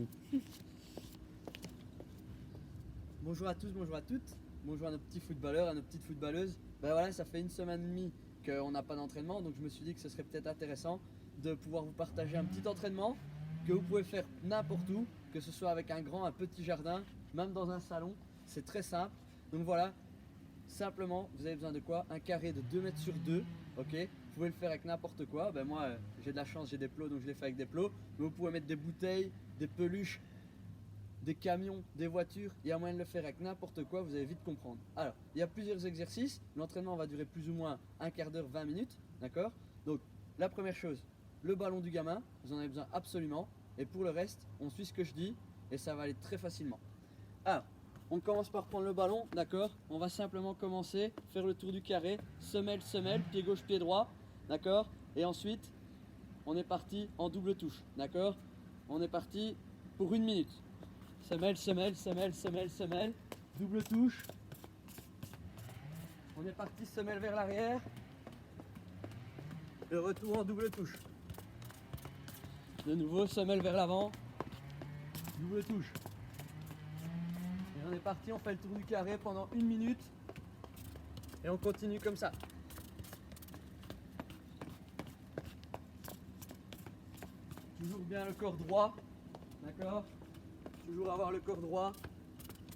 Camille. Bonjour à tous, bonjour à toutes. Bonjour à nos petits footballeurs, à nos petites footballeuses. Ben voilà, ça fait 1 semaine et demie qu'on n'a pas d'entraînement, donc je me suis dit que ce serait peut-être intéressant de pouvoir vous partager un petit entraînement que vous pouvez faire n'importe où, que ce soit avec un grand, un petit jardin, même dans un salon. C'est très simple. Donc voilà, simplement, vous avez besoin de quoi? Un carré de 2 mètres sur 2, ok? Vous pouvez le faire avec n'importe quoi. Ben moi, j'ai de la chance, j'ai des plots, donc je l'ai fait avec des plots. Mais vous pouvez mettre des bouteilles, des peluches, des camions, des voitures. Il y a moyen de le faire avec n'importe quoi, vous allez vite comprendre. Alors, il y a plusieurs exercices. L'entraînement va durer plus ou moins un quart d'heure, 20 minutes, d'accord? Donc, la première chose, le ballon du gamin, vous en avez besoin absolument. Et pour le reste, on suit ce que je dis et ça va aller très facilement. Alors, on commence par prendre le ballon, d'accord? On va simplement commencer, faire le tour du carré, semelle, semelle, pied gauche, pied droit, d'accord? Et ensuite, on est parti en double touche, d'accord? On est parti pour 1 minute. Semelle, semelle, semelle, semelle, semelle, double touche. On est parti, semelle vers l'arrière. Le retour en double touche. De nouveau, semelle vers l'avant, double touche. Et on est parti, on fait le tour du carré pendant 1 minute. Et on continue comme ça. Toujours bien le corps droit, d'accord? Toujours avoir le corps droit.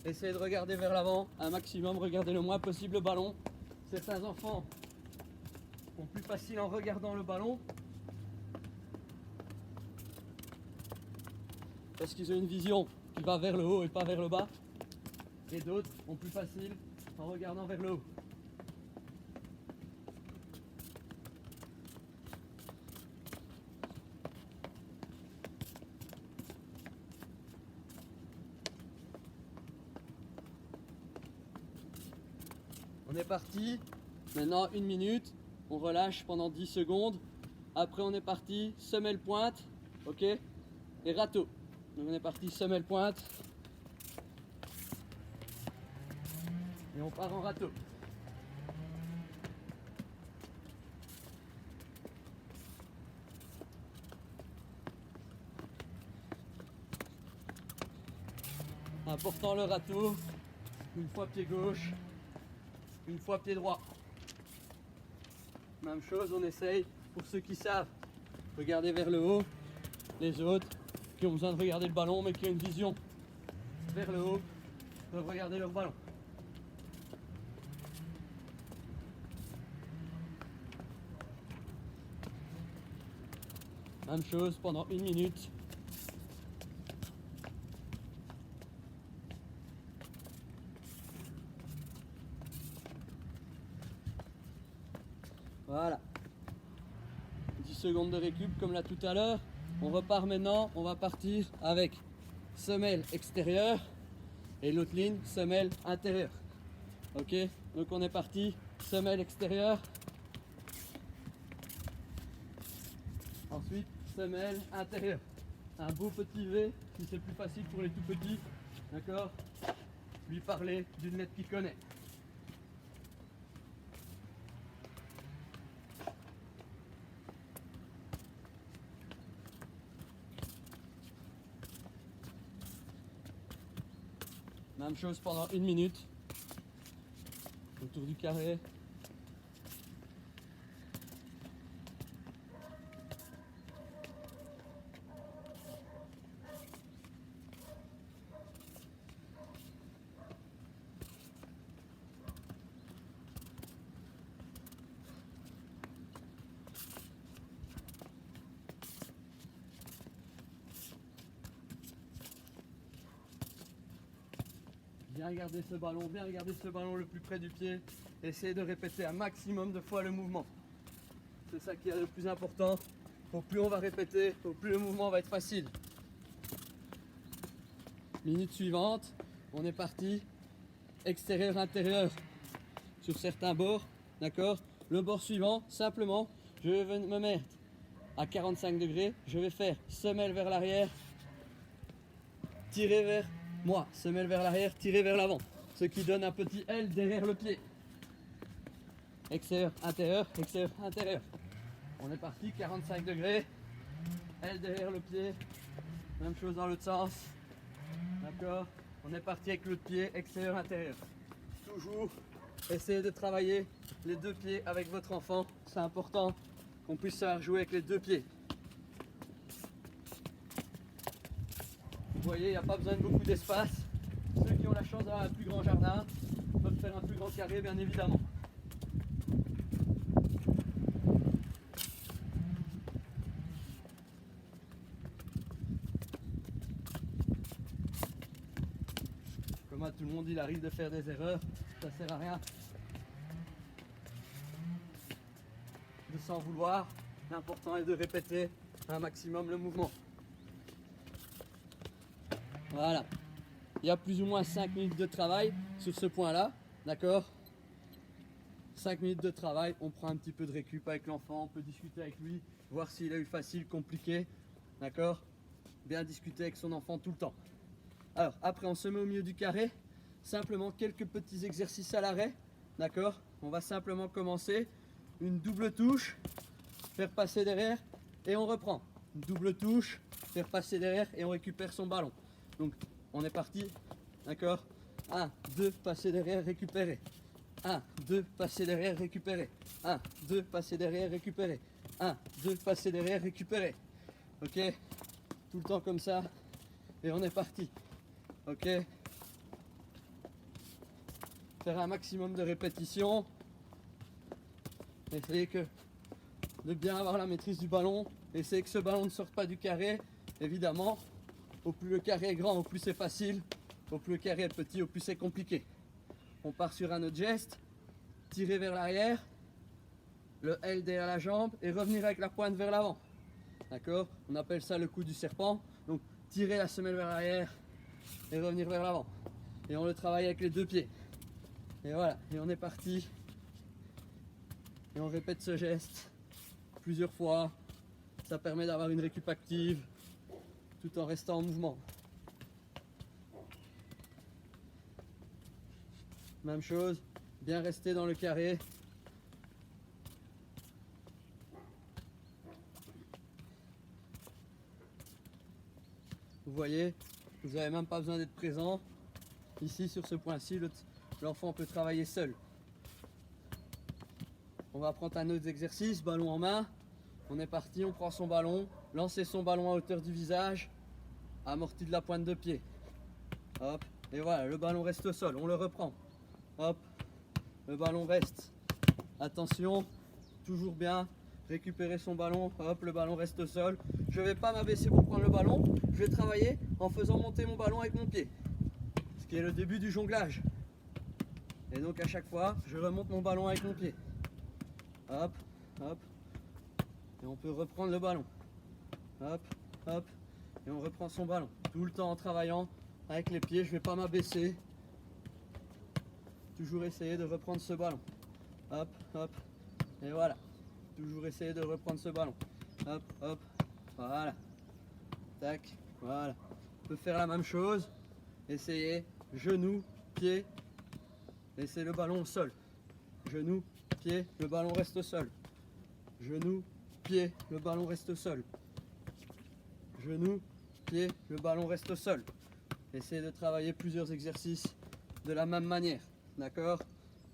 Essayez de regarder vers l'avant un maximum, regardez le moins possible le ballon. Certains enfants ont plus facile en regardant le ballon parce qu'ils ont une vision qui va vers le haut et pas vers le bas. Et d'autres ont plus facile en regardant vers le haut. On est parti. Maintenant 1 minute. On relâche pendant 10 secondes. Après on est parti. Semelle pointe. Ok. Et râteau. Donc on est parti semelle pointe. Et on part en râteau. Important le râteau. Une fois pied gauche. Une fois pied droit. Même chose, on essaye, pour ceux qui savent, regarder vers le haut. Les autres qui ont besoin de regarder le ballon mais qui ont une vision vers le haut peuvent regarder leur ballon. Même chose pendant 1 minute. Voilà. 10 secondes de récup comme là tout à l'heure. On repart maintenant, on va partir avec semelle extérieure et l'autre ligne, semelle intérieure. Ok, donc on est parti, semelle extérieure. Ensuite, semelle intérieure. Un beau petit V, si c'est plus facile pour les tout petits, d'accord? Lui parler d'une lettre qu'il connaît. Même chose pendant 1 minute. Autour du carré. Bien garder ce ballon, bien regarder ce ballon le plus près du pied. Essayez de répéter un maximum de fois le mouvement. C'est ça qui est le plus important. Au plus on va répéter, au plus le mouvement va être facile. Minute suivante, on est parti. Extérieur, intérieur sur certains bords. D'accord? Le bord suivant, simplement, je vais me mettre à 45 degrés. Je vais faire semelle vers l'arrière, tirer vers moi, semelle vers l'arrière, tirer vers l'avant. Ce qui donne un petit L derrière le pied. Extérieur, intérieur, extérieur, intérieur. On est parti, 45 degrés. L derrière le pied. Même chose dans l'autre sens. D'accord? On est parti avec l'autre pied, extérieur-intérieur. Toujours essayez de travailler les deux pieds avec votre enfant. C'est important qu'on puisse savoir jouer avec les deux pieds. Vous voyez, il n'y a pas besoin de beaucoup d'espace. Ceux qui ont la chance d'avoir un plus grand jardin peuvent faire un plus grand carré, bien évidemment. Comme à tout le monde, il arrive de faire des erreurs, ça sert à rien de s'en vouloir. L'important est de répéter un maximum le mouvement. Voilà. Il y a plus ou moins 5 minutes de travail sur ce point-là, d'accord? 5 minutes de travail, on prend un petit peu de récup avec l'enfant, on peut discuter avec lui, voir s'il a eu facile, compliqué, d'accord? Bien discuter avec son enfant tout le temps. Alors, après, on se met au milieu du carré, simplement quelques petits exercices à l'arrêt, d'accord? On va simplement commencer, une double touche, faire passer derrière et on reprend. Une double touche, faire passer derrière et on récupère son ballon. Donc, on est parti, d'accord? 1, 2, passer derrière, récupérer. 1, 2, passer derrière, récupérer. 1, 2, passer derrière, récupérer. 1, 2, passer derrière, récupérer. Ok? Tout le temps comme ça. Et on est parti. Ok? Faire un maximum de répétitions. Essayez de bien avoir la maîtrise du ballon. Essayez que ce ballon ne sorte pas du carré. Évidemment, au plus le carré est grand, au plus c'est facile. Au plus le carré est petit, au plus c'est compliqué. On part sur un autre geste. Tirer vers l'arrière. Le L derrière la jambe et revenir avec la pointe vers l'avant. D'accord? On appelle ça le coup du serpent. Donc tirer la semelle vers l'arrière et revenir vers l'avant. Et on le travaille avec les deux pieds. Et voilà, et on est parti. Et on répète ce geste plusieurs fois. Ça permet d'avoir une récup active tout en restant en mouvement. Même chose, bien rester dans le carré. Vous voyez, vous n'avez même pas besoin d'être présent. Ici, sur ce point-ci, l'enfant peut travailler seul. On va prendre un autre exercice, ballon en main. On est parti, on prend son ballon, lancer son ballon à hauteur du visage, amorti de la pointe de pied. Hop, et voilà, le ballon reste au sol, on le reprend. Hop, le ballon reste. Attention, toujours bien, récupérer son ballon, hop, le ballon reste au sol. Je ne vais pas m'abaisser pour prendre le ballon, je vais travailler en faisant monter mon ballon avec mon pied. Ce qui est le début du jonglage. Et donc à chaque fois, je remonte mon ballon avec mon pied. Hop, hop. Et on peut reprendre le ballon. Hop, hop. Et on reprend son ballon. Tout le temps en travaillant avec les pieds, je ne vais pas m'abaisser. Toujours essayer de reprendre ce ballon. Hop, hop. Et voilà. Toujours essayer de reprendre ce ballon. Hop, hop. Voilà. Tac, voilà. On peut faire la même chose. Essayez. Genou, pied. Laissez le ballon au sol. Genou, pied, le ballon reste au sol. Genou, pied, le ballon reste au sol. Genou, pied, le ballon reste au sol. Essayez de travailler plusieurs exercices de la même manière. D'accord?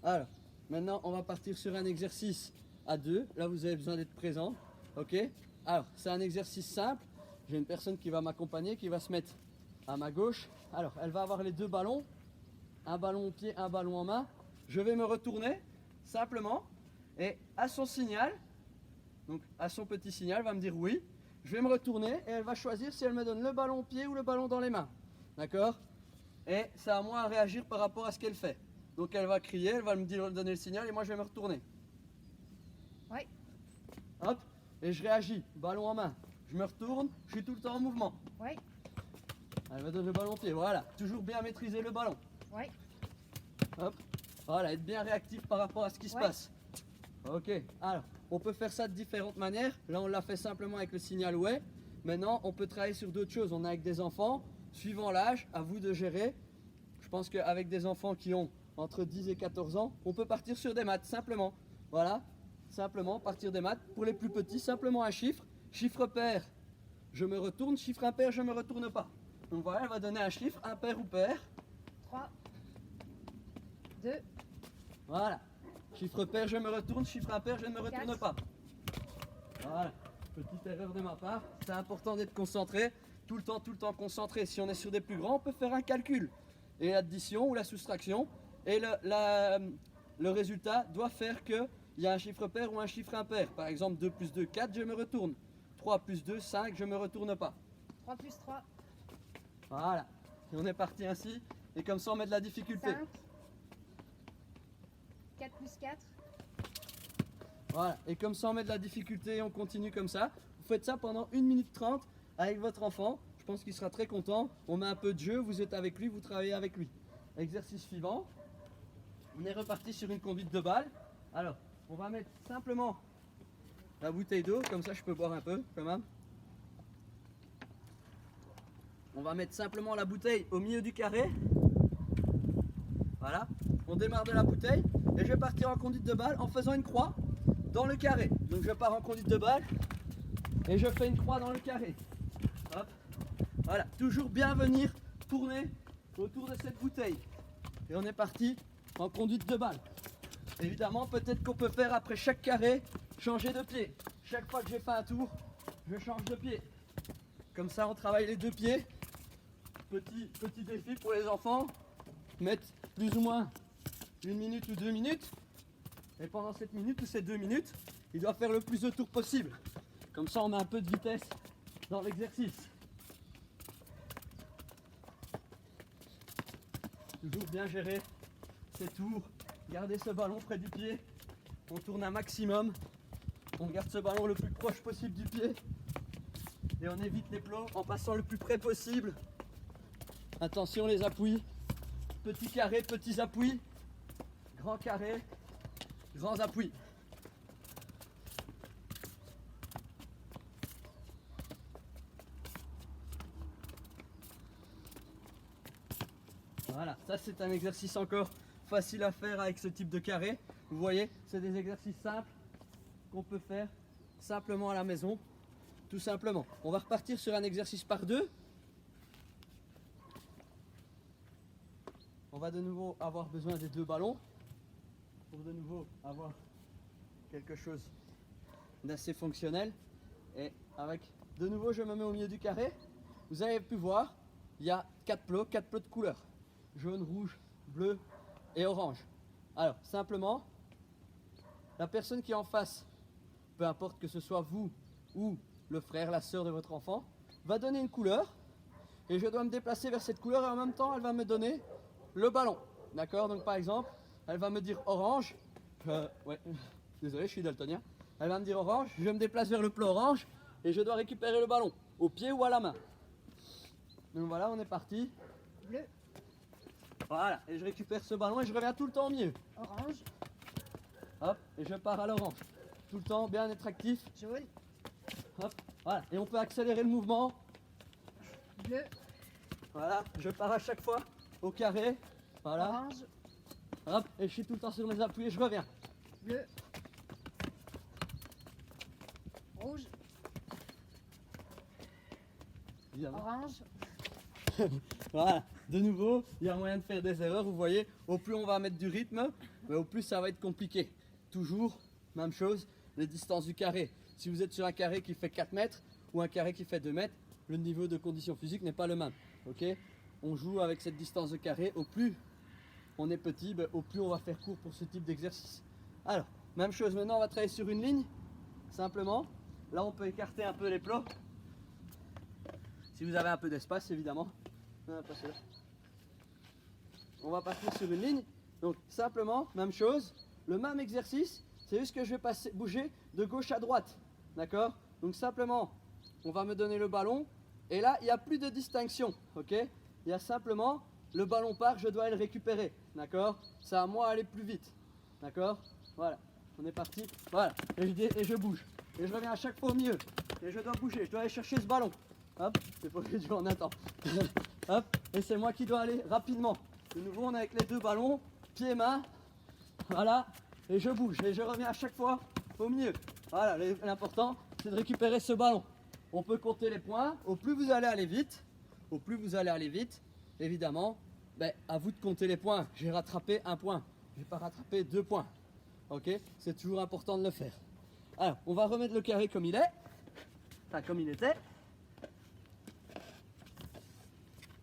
Alors, maintenant, on va partir sur un exercice à deux. Là, vous avez besoin d'être présent. Ok? Alors, c'est un exercice simple. J'ai une personne qui va m'accompagner, qui va se mettre à ma gauche. Alors, elle va avoir les deux ballons. Un ballon au pied, un ballon en main. Je vais me retourner, simplement. Et à son signal, donc à son petit signal, elle va me dire oui. Je vais me retourner et elle va choisir si elle me donne le ballon au pied ou le ballon dans les mains. D'accord? Et c'est à moi à réagir par rapport à ce qu'elle fait. Donc elle va crier, elle va me donner le signal et moi je vais me retourner. Oui. Hop, et je réagis, ballon en main. Je me retourne, je suis tout le temps en mouvement. Oui. Elle me donne le ballon au pied, voilà. Toujours bien maîtriser le ballon. Oui. Hop, voilà, être bien réactif par rapport à ce qui se passe. Ok, alors, on peut faire ça de différentes manières. Là, on l'a fait simplement avec le signal ouais. Maintenant, on peut travailler sur d'autres choses. On est avec des enfants, suivant l'âge, à vous de gérer. Je pense qu'avec des enfants qui ont entre 10 et 14 ans, on peut partir sur des maths, simplement. Voilà, simplement partir des maths. Pour les plus petits, simplement un chiffre. Chiffre pair, je me retourne, chiffre impair, je me retourne pas. Donc voilà, elle va donner un chiffre, impair ou pair. 3, 2, Voilà. Chiffre pair, je me retourne, chiffre impair, je ne me retourne 4. pas. Voilà. Petite erreur de ma part. C'est important d'être concentré. Tout le temps concentré. Si on est sur des plus grands, on peut faire un calcul. Et l'addition ou la soustraction. Et le résultat doit faire qu'il y a un chiffre pair ou un chiffre impair. Par exemple, 2 plus 2, 4, je me retourne. 3 plus 2, 5, je me retourne pas. 3 plus 3, Voilà. Et on est parti ainsi. Et comme ça, on met de la difficulté. 5. 4 plus 4, Voilà. Et comme ça, on met de la difficulté et on continue comme ça. Vous faites ça pendant 1 minute 30 avec votre enfant. Je pense qu'il sera très content. On met un peu de jeu, vous êtes avec lui, vous travaillez avec lui. Exercice suivant. On est reparti sur une conduite de balle. Alors, on va mettre simplement la bouteille d'eau. Comme ça, je peux boire un peu quand même. On va mettre simplement la bouteille au milieu du carré. Voilà. On démarre de la bouteille et je vais partir en conduite de balle en faisant une croix dans le carré. Donc je pars en conduite de balle et je fais une croix dans le carré. Hop. Voilà, toujours bien venir tourner autour de cette bouteille. Et on est parti en conduite de balle. Évidemment, peut-être qu'on peut faire après chaque carré, changer de pied. Chaque fois que j'ai fait un tour, je change de pied. Comme ça, on travaille les deux pieds. Petit défi pour les enfants. Mettre plus ou moins 1 minute ou 2 minutes. Et pendant cette minute ou ces 2 minutes, il doit faire le plus de tours possible. Comme ça, on met un peu de vitesse dans l'exercice. Toujours bien gérer ces tours. Gardez ce ballon près du pied. On tourne un maximum. On garde ce ballon le plus proche possible du pied. Et on évite les plots en passant le plus près possible. Attention les appuis. Petits carrés, petits appuis. Grands carrés, grands appuis. Voilà, ça c'est un exercice encore facile à faire avec ce type de carré. Vous voyez, c'est des exercices simples qu'on peut faire simplement à la maison, tout simplement. On va repartir sur un exercice par deux. On va de nouveau avoir besoin des 2 ballons pour de nouveau avoir quelque chose d'assez fonctionnel. Et avec de nouveau, je me mets au milieu du carré. Vous avez pu voir, il y a 4 plots de couleurs. Jaune, rouge, bleu et orange. Alors, simplement, la personne qui est en face, peu importe que ce soit vous ou le frère, la sœur de votre enfant, va donner une couleur. Et je dois me déplacer vers cette couleur et en même temps, elle va me donner le ballon. D'accord? Donc par exemple, elle va me dire orange. Ouais, désolé, je suis daltonien. Elle va me dire orange, je me déplace vers le plot orange et je dois récupérer le ballon, au pied ou à la main. Donc voilà, on est parti. bleu, Voilà, et je récupère ce ballon et je reviens tout le temps au milieu. orange, Hop, et je pars à l'orange. Tout le temps bien être actif. jaune, Hop, voilà, et on peut accélérer le mouvement. bleu, Voilà, je pars à chaque fois au carré. Voilà, orange, hop, et je suis tout le temps sur mes appuis et je reviens. bleu, rouge, Évidemment. orange, Voilà, de nouveau, il y a moyen de faire des erreurs, vous voyez, au plus on va mettre du rythme, mais au plus ça va être compliqué. Toujours, même chose, les distances du carré. Si vous êtes sur un carré qui fait 4 mètres ou un carré qui fait 2 mètres, le niveau de condition physique n'est pas le même. Ok? On joue avec cette distance de carré, au plus on est petit, ben, au plus on va faire court pour ce type d'exercice. Alors, même chose, maintenant on va travailler sur une ligne, simplement. Là on peut écarter un peu les plots. Si vous avez un peu d'espace, évidemment. Non, pas celui-là. On va partir sur une ligne. Donc simplement, même chose, le même exercice, c'est juste que je vais bouger de gauche à droite. D'accord? Donc simplement, on va me donner le ballon. Et là, il n'y a plus de distinction. Ok? Il y a simplement, le ballon part, je dois le récupérer. D'accord? C'est à moi d'aller plus vite. D'accord? Voilà. On est parti. Voilà. Et je bouge. Et je reviens à chaque fois au milieu. Et je dois bouger. Je dois aller chercher ce ballon. Hop. C'est pas que du en attend. Hop. Et c'est moi qui dois aller rapidement. De nouveau, on est avec les 2 ballons. Pieds, mains. Voilà. Et je bouge. Et je reviens à chaque fois au milieu. Voilà. L'important, c'est de récupérer ce ballon. on peut compter les points. Au plus vous allez aller vite, évidemment, ben, à vous de compter les points. J'ai rattrapé 1 point, j'ai pas rattrapé 2 points. Ok, c'est toujours important de le faire. Alors, on va remettre le carré comme il est, enfin comme il était.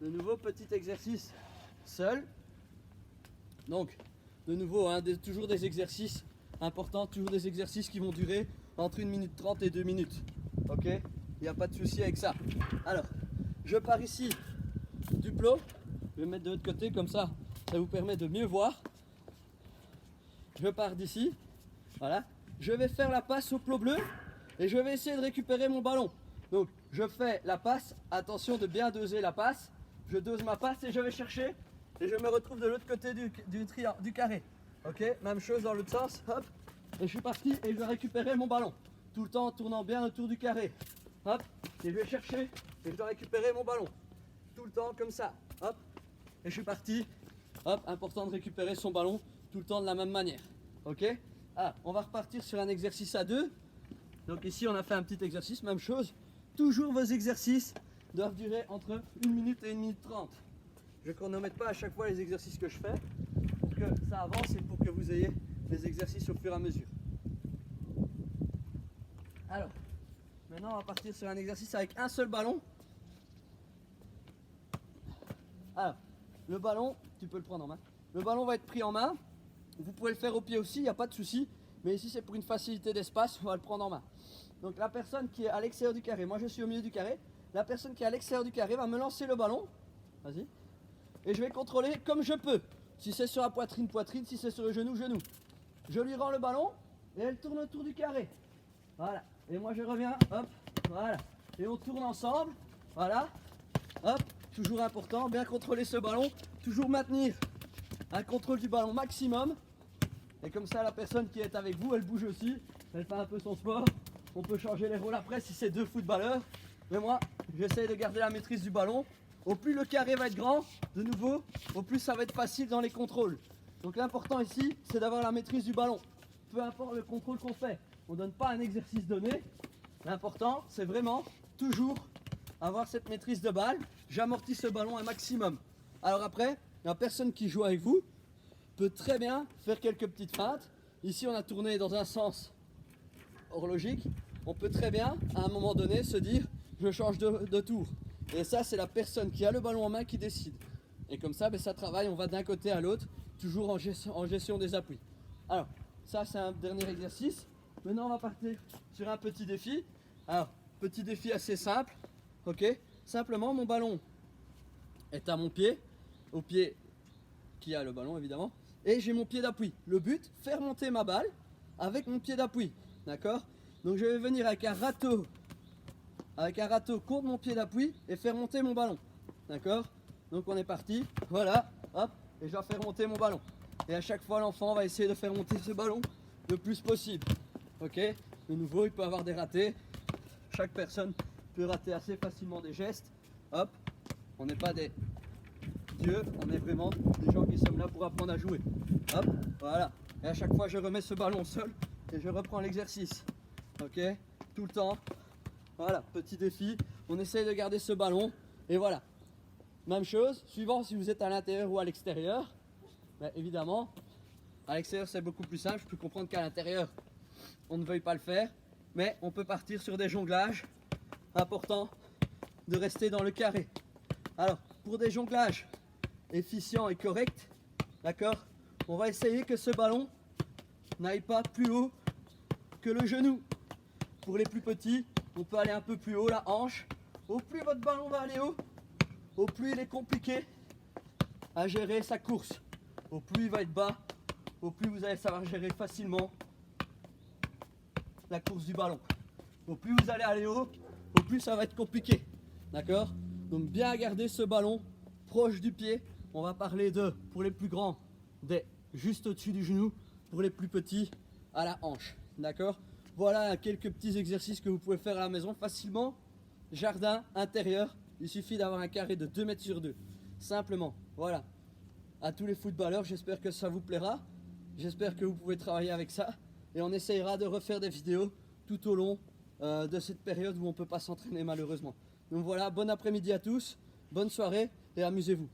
De nouveau, petit exercice seul. Donc, de nouveau, hein, toujours des exercices importants, toujours des exercices qui vont durer entre 1 minute 30 et 2 minutes. Ok, il n'y a pas de souci avec ça. Alors, je pars ici du plot. Je vais me mettre de l'autre côté, comme ça vous permet de mieux voir. Je pars d'ici. Voilà. Je vais faire la passe au plot bleu et je vais essayer de récupérer mon ballon. Donc, je fais la passe. Attention de bien doser la passe. Je dose ma passe et je vais chercher. Et je me retrouve de l'autre côté du carré. Ok, même chose dans l'autre sens. Hop. Et je suis parti et je vais récupérer mon ballon. Tout le temps en tournant bien autour du carré. Hop. Et je vais chercher et je dois récupérer mon ballon. Tout le temps comme ça. Hop. Et je suis parti. Hop. Important de récupérer son ballon tout le temps de la même manière. Ok. Ah, on va repartir sur un exercice à 2. Donc ici on a fait un petit exercice, même chose. Toujours vos exercices doivent durer entre 1 minute et 1 minute 30. Je ne chronomètre pas à chaque fois les exercices que je fais pour que ça avance et pour que vous ayez les exercices au fur et à mesure. Alors, maintenant on va partir sur un exercice avec un seul ballon. Alors, le ballon, tu peux le prendre en main. Le ballon va être pris en main. Vous pouvez le faire au pied aussi, il n'y a pas de souci. Mais ici c'est pour une facilité d'espace, on va le prendre en main. Donc la personne qui est à l'extérieur du carré, moi je suis au milieu du carré. La personne qui est à l'extérieur du carré va me lancer le ballon. Vas-y. Et je vais contrôler comme je peux. Si c'est sur la poitrine, poitrine. Si c'est sur le genou, genou. Je lui rends le ballon et elle tourne autour du carré. Voilà. Et moi je reviens. Hop. Voilà. Et on tourne ensemble. Voilà. Hop. Toujours important. Bien contrôler ce ballon. Toujours maintenir un contrôle du ballon maximum. Et comme ça, la personne qui est avec vous, elle bouge aussi. Elle fait un peu son sport. On peut changer les rôles après si c'est 2 footballeurs. Mais moi, j'essaye de garder la maîtrise du ballon. Au plus le carré va être grand, de nouveau, au plus ça va être facile dans les contrôles. Donc l'important ici, c'est d'avoir la maîtrise du ballon. Peu importe le contrôle qu'on fait, on ne donne pas un exercice donné. L'important, c'est vraiment toujours avoir cette maîtrise de balle. J'amortis ce ballon un maximum. Alors après, la personne qui joue avec vous peut très bien faire quelques petites feintes. Ici, on a tourné dans un sens horlogique. On peut très bien, à un moment donné, se dire je change de tour. Et ça, c'est la personne qui a le ballon en main qui décide. Et comme ça, ben, ça travaille, on va d'un côté à l'autre, toujours en gestion des appuis. Alors, ça, c'est un dernier exercice. Maintenant, on va partir sur un petit défi. Alors, petit défi assez simple. Ok. Simplement, mon ballon est à mon pied, au pied qui a le ballon, évidemment. Et j'ai mon pied d'appui. Le but, faire monter ma balle avec mon pied d'appui. D'accord? Donc, je vais venir avec un râteau contre mon pied d'appui et faire monter mon ballon. D'accord? Donc on est parti, voilà, hop, et je vais faire monter mon ballon. Et à chaque fois l'enfant va essayer de faire monter ce ballon le plus possible. Ok? De nouveau, il peut avoir des ratés. Chaque personne peut rater assez facilement des gestes. Hop, on n'est pas des dieux, on est vraiment des gens qui sommes là pour apprendre à jouer. Hop, voilà. Et à chaque fois je remets ce ballon au sol et je reprends l'exercice. Ok? Tout le temps. Voilà, petit défi, on essaye de garder ce ballon, et voilà. Même chose, suivant si vous êtes à l'intérieur ou à l'extérieur. Ben, évidemment, à l'extérieur c'est beaucoup plus simple, je peux comprendre qu'à l'intérieur, on ne veuille pas le faire, mais on peut partir sur des jonglages. Important de rester dans le carré. Alors, pour des jonglages efficients et corrects, d'accord, on va essayer que ce ballon n'aille pas plus haut que le genou. Pour les plus petits, on peut aller un peu plus haut, la hanche. Au plus votre ballon va aller haut, au plus il est compliqué à gérer sa course. Au plus il va être bas, au plus vous allez savoir gérer facilement la course du ballon. Au plus vous allez aller haut, au plus ça va être compliqué. D'accord? Donc bien garder ce ballon proche du pied. On va parler de, pour les plus grands, des juste au-dessus du genou. Pour les plus petits, à la hanche. D'accord? Voilà quelques petits exercices que vous pouvez faire à la maison facilement. Jardin intérieur, il suffit d'avoir un carré de 2 mètres sur 2. Simplement, voilà. À tous les footballeurs, j'espère que ça vous plaira. J'espère que vous pouvez travailler avec ça. Et on essayera de refaire des vidéos tout au long de cette période où on ne peut pas s'entraîner malheureusement. Donc voilà, bon après-midi à tous, bonne soirée et amusez-vous.